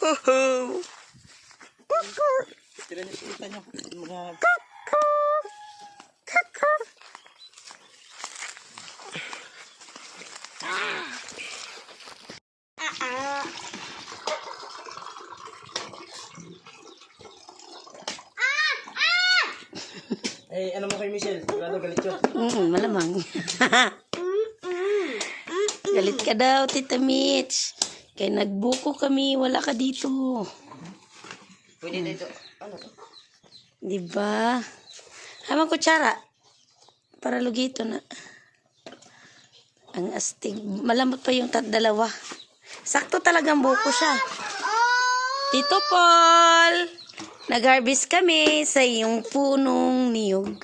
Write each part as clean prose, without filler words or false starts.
Kita nyo. Mga... Eh, ano mo kay Michelle? Sigurado galit yun. Malamang. Galit ka daw, Tita Mitch. Kaya nagbuko kami, wala ka dito. Pwede dito. Ano to? Diba? Hamang kutsara. Para lugito na. Ang astig. Malambot pa yung dalawa. Sakto talagang buko siya. Tito Paul, nag-harvest kami sa iyong punong niyog.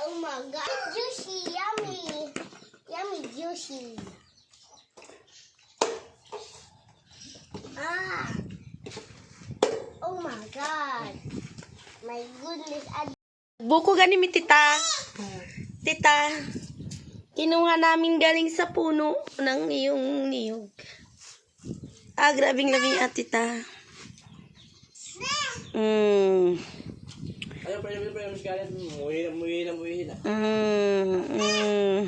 Oh my god, juicy, yummy. Yummy, juicy. Ah. Oh my god. My goodness. Buko gani mi tita. Tita, kinuha namin galing sa puno ng iyong niyog. Grabing-labing at tita. Ayaw pa yung galit. Muwi na. Mm.